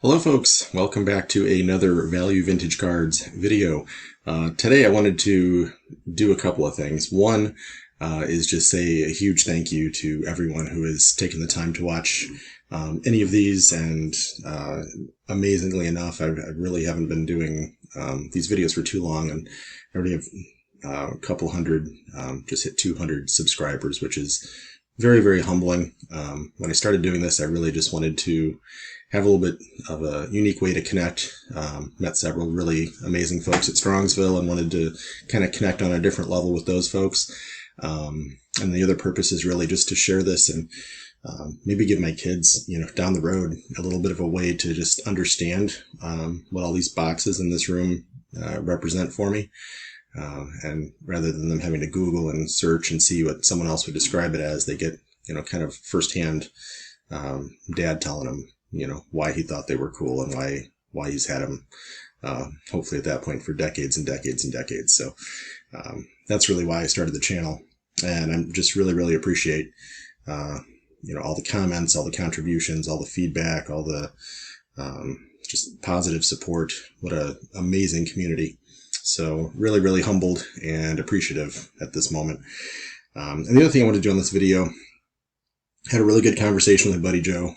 Hello folks, welcome back to another Value Vintage Cards video. Today I wanted to do a couple of things. One is just say a huge thank you to everyone who has taken the time to watch any of these, and amazingly enough, I really haven't been doing these videos for too long, and I already have a couple hundred, just hit 200 subscribers, which is very, very humbling. When I started doing this, I really just wanted to have a little bit of a unique way to connect. Met several really amazing folks at Strongsville and wanted to kind of connect on a different level with those folks. And the other purpose is really just to share this and maybe give my kids, down the road a little bit of a way to just understand what all these boxes in this room represent for me. And rather than them having to Google and search and see what someone else would describe it as, they get, kind of firsthand dad telling them, why he thought they were cool and why he's had them, hopefully at that point for decades and decades and decades. So that's really why I started the channel. And I'm just really, really appreciate, all the comments, all the contributions, all the feedback, all the just positive support. What an amazing community. So really, really humbled and appreciative at this moment. And the other thing I wanted to do on this video, had a really good conversation with my buddy Joe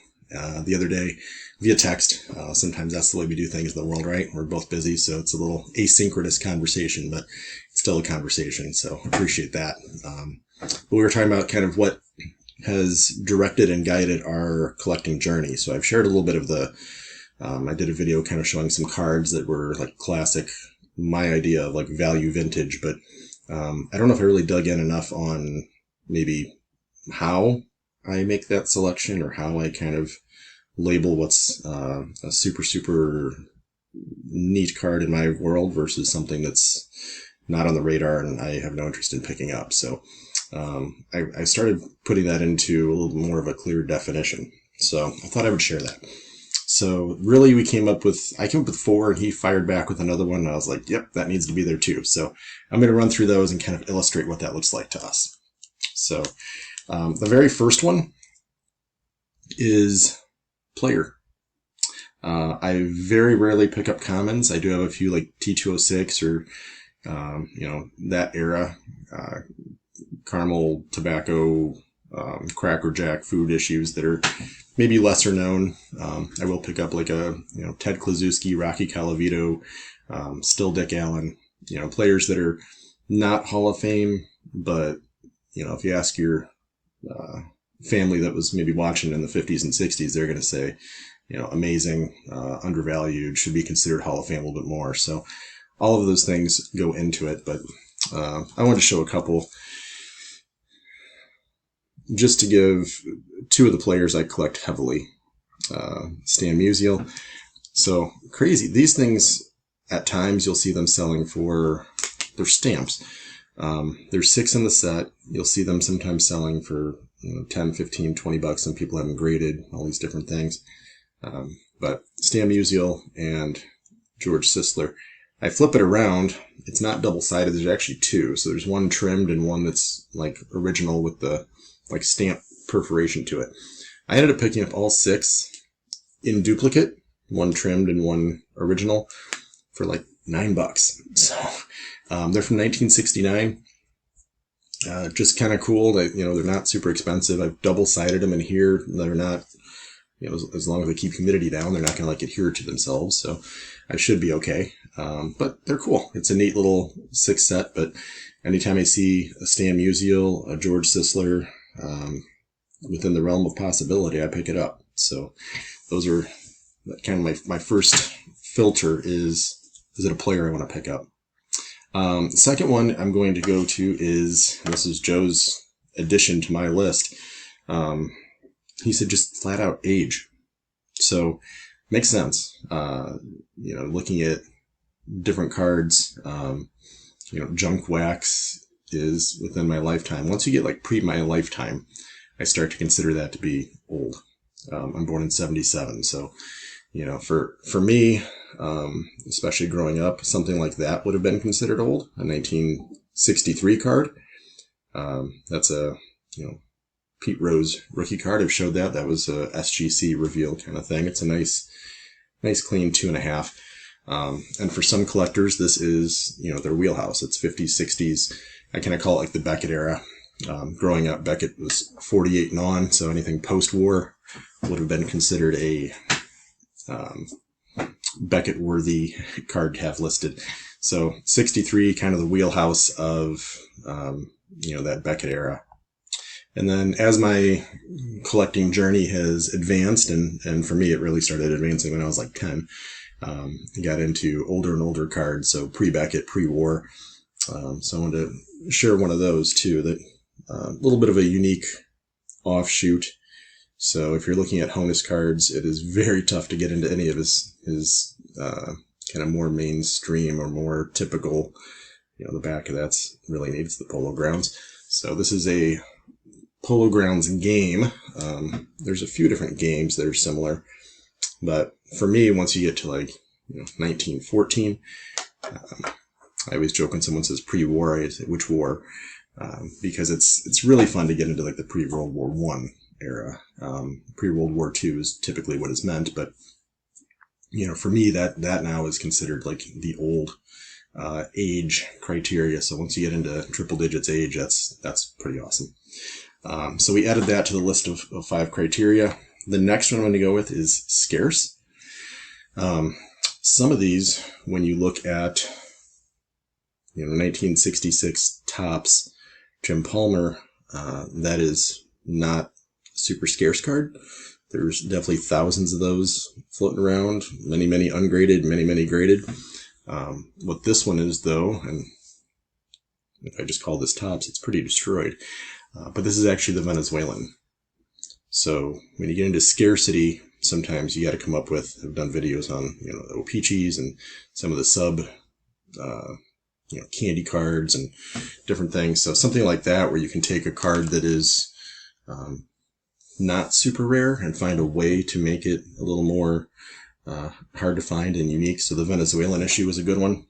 the other day via text. Sometimes that's the way we do things in the world, right? We're both busy, so it's a little asynchronous conversation, but it's still a conversation, so appreciate that. But we were talking about kind of what has directed and guided our collecting journey. So I've shared a little bit of I did a video kind of showing some cards that were like classic, my idea of like value vintage, but I don't know if I really dug in enough on maybe how I make that selection or how I kind of label what's a super, super neat card in my world versus something that's not on the radar and I have no interest in picking up. So I started putting that into a little more of a clear definition. So I thought I would share that. So really I came up with 4 and he fired back with another one. And I was like, yep, that needs to be there too. So I'm going to run through those and kind of illustrate what that looks like to us. So the very first one is player. I very rarely pick up commons. I do have a few like T206 or, that era, caramel, tobacco, Cracker Jack food issues that are maybe lesser known. I will pick up like a, Ted Kluszewski, Rocky Colavito, still Dick Allen, players that are not Hall of Fame, but, if you ask your family that was maybe watching in the 50s and 60s, they're going to say, amazing, undervalued, should be considered Hall of Fame a little bit more. So all of those things go into it, but I wanted to show a couple just to give 2 of the players I collect heavily. Stan Musial. So crazy. These things, at times, you'll see them selling for their stamps. There's 6 in the set. You'll see them sometimes selling for 10, 15, 20 bucks. Some people have them graded, all these different things. But Stan Musial and George Sisler. I flip it around. It's not double-sided. There's actually 2. So there's one trimmed and one that's like original with the like stamp perforation to it. I ended up picking up all 6 in duplicate, one trimmed and one original, for like $9. So they're from 1969. Just kind of cool. They're not super expensive. I've double-sided them in here. They're not, as long as they keep humidity down, they're not going to like adhere to themselves. So I should be okay. But they're cool. It's a neat little 6 set. But anytime I see a Stan Musial, a George Sisler, within the realm of possibility, I pick it up. So those are kind of my first filter is it a player I want to pick up? The second one I'm going to go to is, this is Joe's addition to my list. He said just flat out age. So makes sense. Looking at different cards, junk wax is within my lifetime. Once you get like pre my lifetime, I start to consider that to be old. I'm born in 77. So, for me, especially growing up, something like that would have been considered old. A 1963 card. That's a, Pete Rose rookie card. I've showed that. That was a SGC reveal kind of thing. It's a nice nice clean 2.5. And for some collectors, this is, their wheelhouse. It's 50s, 60s. I kind of call it like the Beckett era. Growing up, Beckett was 48 and on, so anything post-war would have been considered a Beckett-worthy card to have listed. So 63, kind of the wheelhouse of, that Beckett era. And then as my collecting journey has advanced, and for me it really started advancing when I was like 10, I got into older and older cards, so pre-Beckett, pre-war. So I wanted to share one of those too, that a little bit of a unique offshoot. So if you're looking at Honus cards, it is very tough to get into any of his kind of more mainstream or more typical. The back of that's really needs the Polo Grounds. So this is a Polo Grounds game. There's a few different games that are similar, but for me, once you get to 1914, I always joke when someone says pre-war, I say which war, because it's really fun to get into the pre-World War I era. Pre-World War II is typically what is meant, but for me that now is considered the old age criteria. So once you get into triple digits age, that's pretty awesome. So we added that to the list of 5 criteria. The next one I'm going to go with is scarce. Some of these, when you look at 1966 Topps Jim Palmer, that is not super scarce card. There's definitely thousands of those floating around, many ungraded, many graded. What this one is, though, and if I just call this Topps, it's pretty destroyed. But this is actually the Venezuelan. So when you get into scarcity, sometimes you got to come up with, I've done videos on, the O-Pee-Chees and some of the sub, candy cards and different things. So something like that, where you can take a card that is not super rare and find a way to make it a little more hard to find and unique. So the Venezuelan issue was a good one.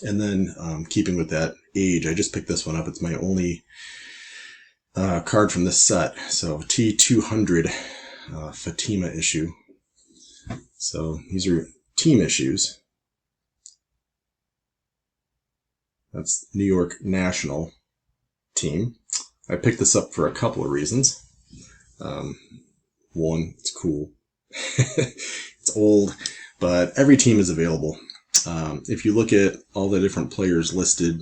And then keeping with that age, I just picked this one up. It's my only card from this set. So T200 Fatima issue. So these are team issues. That's New York National team. I picked this up for a couple of reasons. One, it's cool. It's old, but every team is available. If you look at all the different players listed,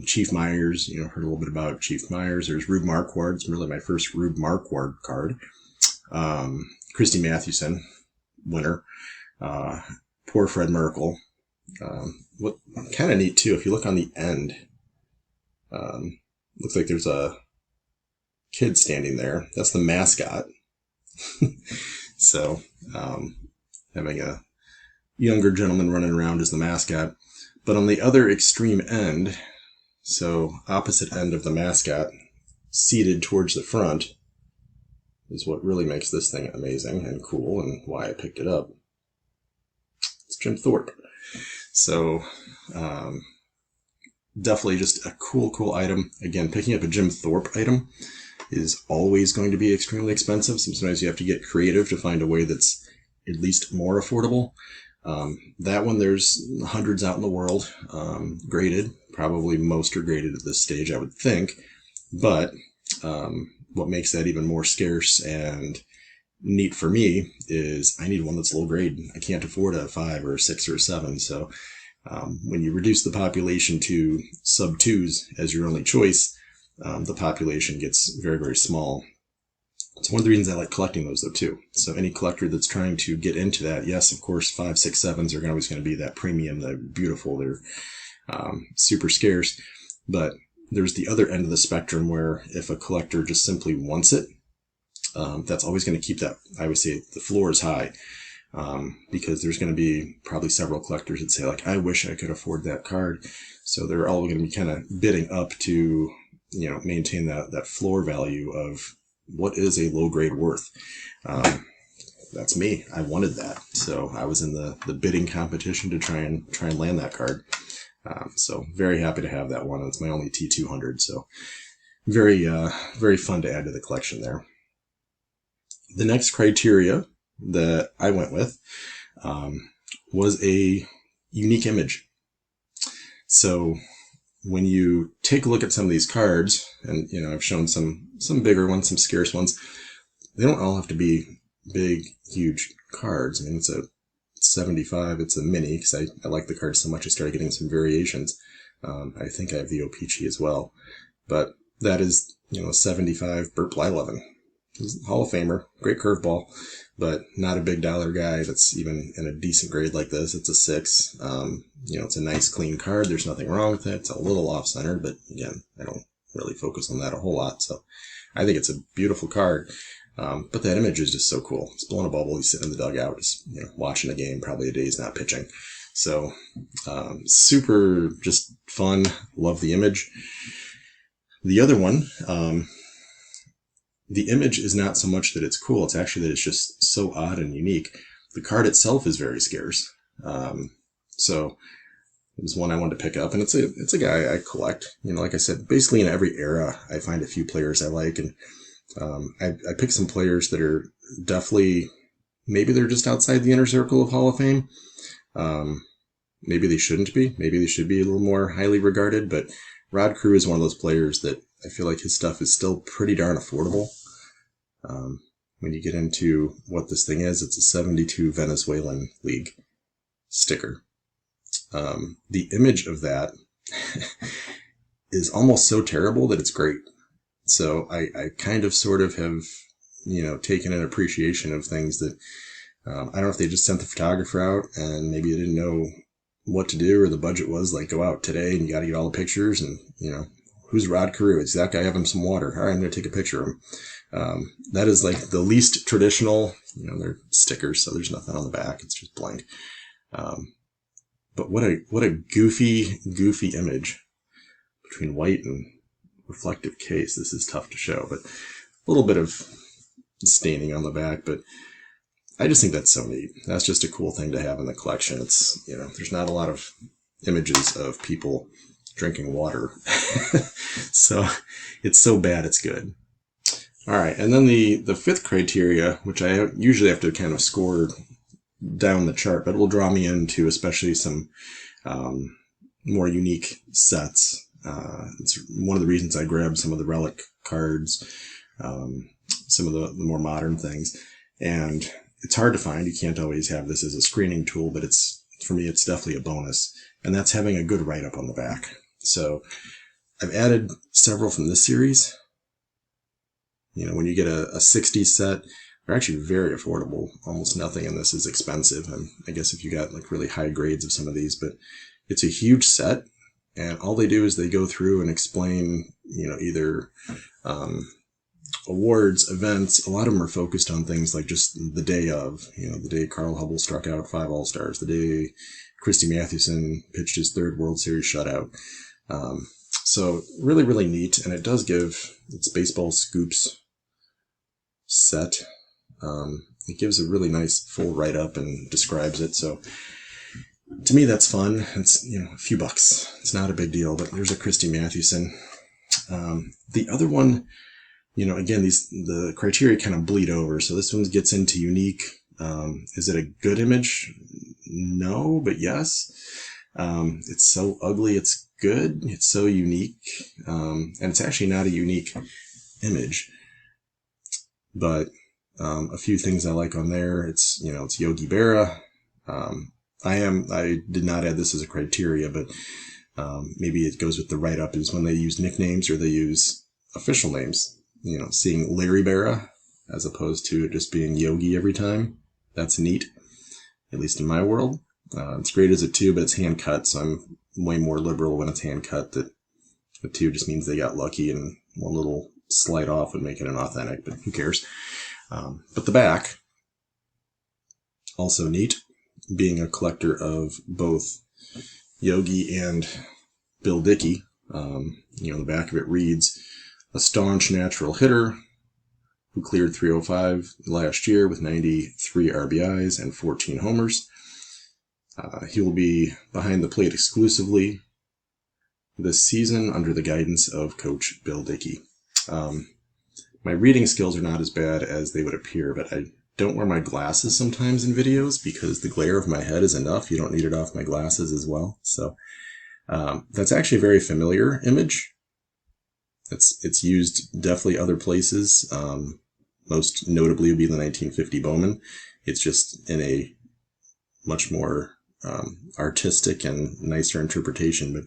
Chief Myers, heard a little bit about Chief Myers. There's Rube Marquard. It's really my first Rube Marquard card. Christy Mathewson, winner. Poor Fred Merkle. What kind of neat too, if you look on the end, looks like there's a kid standing there. That's the mascot. So, having a younger gentleman running around as the mascot. But on the other extreme end, so opposite end of the mascot, seated towards the front, is what really makes this thing amazing and cool and why I picked it up. It's Jim Thorpe. So, definitely just a cool item. Again, picking up a Jim Thorpe item is always going to be extremely expensive. Sometimes you have to get creative to find a way that's at least more affordable. That one, there's hundreds out in the world, graded. Probably most are graded at this stage, I would think. But what makes that even more scarce and neat for me is I need one that's low grade. I can't afford a 5 or a 6 or a 7. So when you reduce the population to sub 2s as your only choice, the population gets very small. It's one of the reasons I like collecting those, though, too. So any collector that's trying to get into that, yes, of course, 5, 6, 7s are always going to be that premium. They're beautiful. They're super scarce. But there's the other end of the spectrum where if a collector just simply wants it, that's always going to keep that, I would say, the floor is high. Because there's going to be probably several collectors that say, I wish I could afford that card. So they're all going to be kind of bidding up to, maintain that floor value of what is a low grade worth. That's me. I wanted that. So I was in the bidding competition to try and land that card. So very happy to have that one. It's my only T200. So very fun to add to the collection there. The next criteria that I went with was a unique image. So when you take a look at some of these cards, and I've shown some bigger ones, some scarce ones, they don't all have to be big, huge cards. I mean, it's a 75, it's a mini, because I like the cards so much I started getting some variations. I think I have the O-Pee-Chee as well. But that is, 75 Burt Blyleven. He's a Hall of Famer, great curveball, but not a big dollar guy that's even in a decent grade like this. It's a 6. It's a nice clean card. There's nothing wrong with it. It's a little off-center, but again, I don't really focus on that a whole lot. So I think it's a beautiful card. But that image is just so cool. It's blowing a bubble. He's sitting in the dugout, just watching a game, probably a day he's not pitching. So super just fun. Love the image. The other one, the image is not so much that it's cool. It's actually that it's just so odd and unique. The card itself is very scarce. So it was one I wanted to pick up, and it's a guy I collect. Like I said, basically in every era, I find a few players I like, and I picked some players that are definitely, maybe they're just outside the inner circle of Hall of Fame. Maybe they shouldn't be. Maybe they should be a little more highly regarded, but Rod Carew is one of those players that I feel like his stuff is still pretty darn affordable. When you get into what this thing is, it's a 72 Venezuelan League sticker. The image of that is almost so terrible that it's great. So I kind of sort of have, taken an appreciation of things that, I don't know if they just sent the photographer out and maybe they didn't know what to do, or the budget was like, go out today and you got to get all the pictures, and, who's Rod Carew? Is that guy having some water? All right, I'm going to take a picture of him. That is like the least traditional, they're stickers, so there's nothing on the back. It's just blank. But what a goofy image between white and reflective case. This is tough to show, but a little bit of staining on the back, but I just think that's so neat. That's just a cool thing to have in the collection. It's, there's not a lot of images of people drinking water. So it's so bad it's good. All right, and then the fifth criteria, which I usually have to kind of score down the chart, but it will draw me into especially some more unique sets. It's one of the reasons I grabbed some of the relic cards, some of the more modern things. And it's hard to find. You can't always have this as a screening tool, but for me, it's definitely a bonus. And that's having a good write-up on the back. So I've added several from this series. When you get a 60s set, they're actually very affordable. Almost nothing in this is expensive. I guess if you got like really high grades of some of these, but it's a huge set. And all they do is they go through and explain, either awards, events. A lot of them are focused on things like just the day of, the day Carl Hubbell struck out 5 All-Stars, the day Christy Mathewson pitched his 3rd World Series shutout. So really, really neat. And it does give, it's Baseball Scoops set. It gives a really nice full write-up and describes it. So to me, that's fun. It's, a few bucks. It's not a big deal, but there's a Christy Mathewson. The other one, again, the criteria kind of bleed over. So this one gets into unique. Is it a good image? No, but yes. It's so ugly. It's good. It's so unique. And it's actually not a unique image, but, a few things I like on there. It's, it's Yogi Berra. I did not add this as a criteria, but, maybe it goes with the write-up is when they use nicknames or they use official names, seeing Larry Berra as opposed to it just being Yogi every time. That's neat, at least in my world. It's great as a 2, but it's hand cut, so I'm way more liberal when it's hand cut. That the 2 just means they got lucky and one little slide off would make it an authentic, but who cares? But the back, also neat, being a collector of both Yogi and Bill Dickey. The back of it reads, a staunch natural hitter who cleared 305 last year with 93 RBIs and 14 homers. He will be behind the plate exclusively this season under the guidance of Coach Bill Dickey. My reading skills are not as bad as they would appear, but I don't wear my glasses sometimes in videos because the glare of my head is enough. You don't need it off my glasses as well. So that's actually a very familiar image. It's used definitely other places. Most notably would be the 1950 Bowman. It's just in a much more artistic and nicer interpretation. But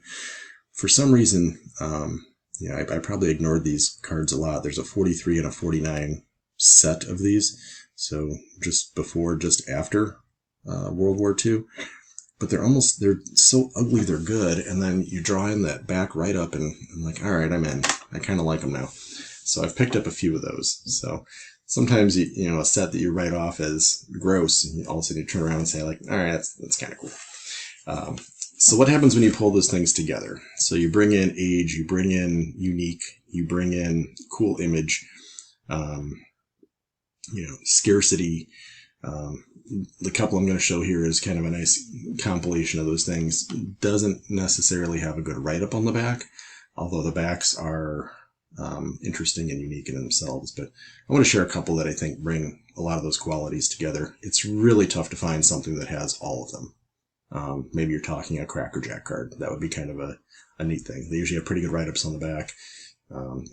for some reason, I probably ignored these cards a lot. There's a 43 and a 49 set of these. So just before, just after World War II. But they're so ugly they're good. And then you draw in that back right up and I'm like, all right, I'm in. I kind of like them now. So I've picked up a few of those. So sometimes, a set that you write off as gross, and all of a sudden you turn around and say like, all right, that's kind of cool. So what happens when you pull those things together? So you bring in age, you bring in unique, you bring in cool image, scarcity. The couple I'm going to show here is kind of a nice compilation of those things. Doesn't necessarily have a good write-up on the back, although the backs are interesting and unique in themselves. But I want to share a couple that I think bring a lot of those qualities together. It's really tough to find something that has all of them. Maybe you're talking a Cracker Jack card. That would be kind of a neat thing. They usually have pretty good write-ups on the back.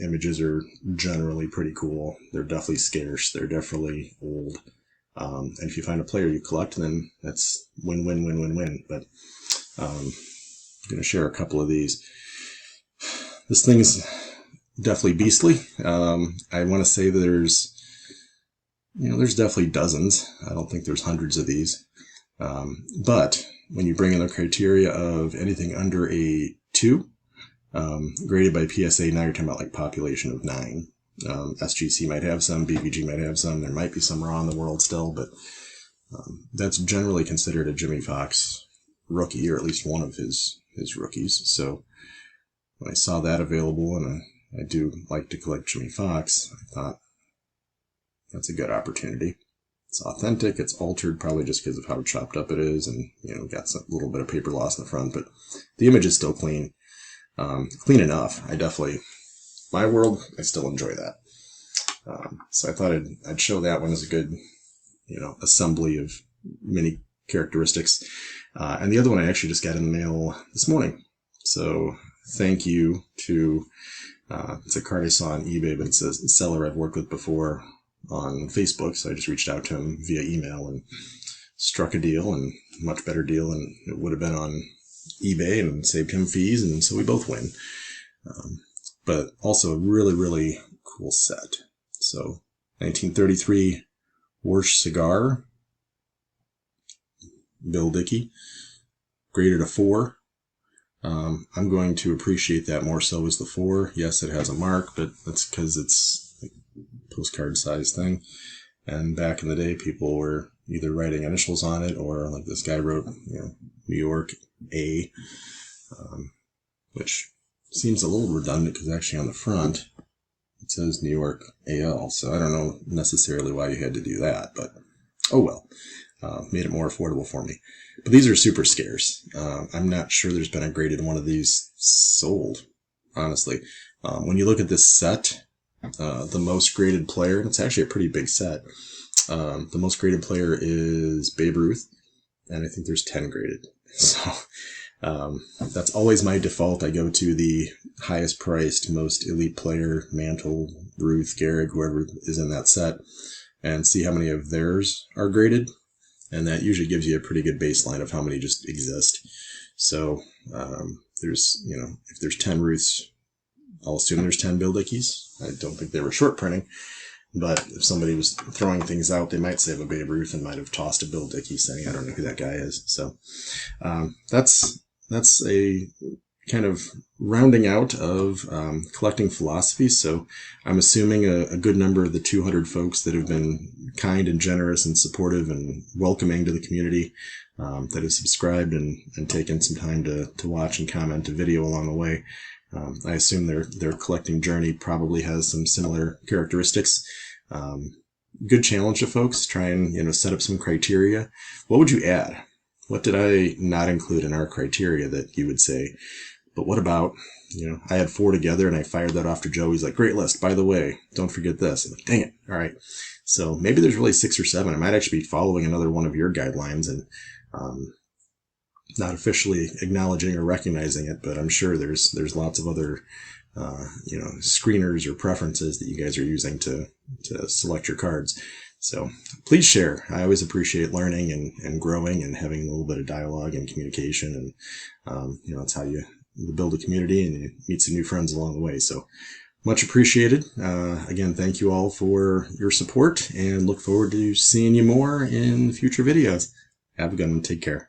Images are generally pretty cool. They're definitely scarce. They're definitely old. And if you find a player you collect, then that's win-win-win-win-win. But I'm going to share a couple of these. This thing's definitely beastly. I want to say that there's definitely dozens. I don't think there's hundreds of these. But when you bring in the criteria of anything under a 2, graded by PSA, now you're talking about like population of 9. SGC might have some, BVG might have some, there might be some raw in the world still, but that's generally considered a Jimmie Foxx rookie, or at least one of his rookies. So when I saw that available, and I do like to collect Jimmie Foxx, I thought that's a good opportunity. It's authentic, it's altered probably just because of how chopped up it is, and got a little bit of paper loss in the front, but the image is still clean. Clean enough. My world, I still enjoy that. So I thought I'd show that one as a good, assembly of many characteristics. And the other one I actually just got in the mail this morning. So thank you to, it's a card I saw on eBay, but it's a seller I've worked with before on Facebook. So I just reached out to him via email and struck a deal, and a much better deal than it would have been on eBay, and saved him fees. And so we both win. But also a really, really cool set. So 1933 Warsh cigar, Bill Dickey, graded a 4. I'm going to appreciate that more so as the 4. Yes, it has a mark, but that's because it's like a postcard size thing. And back in the day, people were either writing initials on it, or like this guy wrote, New York A, which seems a little redundant because actually on the front it says New York AL, so I don't know necessarily why you had to do that, but oh well. Made it more affordable for me. But these are super scarce. I'm not sure there's been a graded one of these sold, honestly. When you look at this set, the most graded player, and it's actually a pretty big set, the most graded player is Babe Ruth, and I think there's 10 graded. So that's always my default. I go to the highest priced, most elite player, Mantle, Ruth, Gehrig, whoever is in that set, and see how many of theirs are graded. And that usually gives you a pretty good baseline of how many just exist. So there's, if there's 10 Ruths, I'll assume there's 10 Bill Dickies. I don't think they were short printing. But if somebody was throwing things out, they might save a Babe Ruth and might have tossed a Bill Dickey saying, I don't know who that guy is. So that's a kind of rounding out of collecting philosophies. So I'm assuming a good number of the 200 folks that have been kind and generous and supportive and welcoming to the community, that have subscribed and taken some time to watch and comment a video along the way. I assume their collecting journey probably has some similar characteristics. Good challenge to folks. Try and set up some criteria. What would you add? What did I not include in our criteria that you would say, but what about, I had 4 together and I fired that off to Joe. He's like, great list. By the way, don't forget this. I'm like, dang it. All right. So maybe there's really 6 or 7. I might actually be following another one of your guidelines and not officially acknowledging or recognizing it, but I'm sure there's lots of other screeners or preferences that you guys are using to select your cards. So please share. I always appreciate learning and growing and having a little bit of dialogue and communication. And, it's how you build a community and you meet some new friends along the way. So much appreciated. Again, thank you all for your support and look forward to seeing you more in future videos. Have a good one. Take care.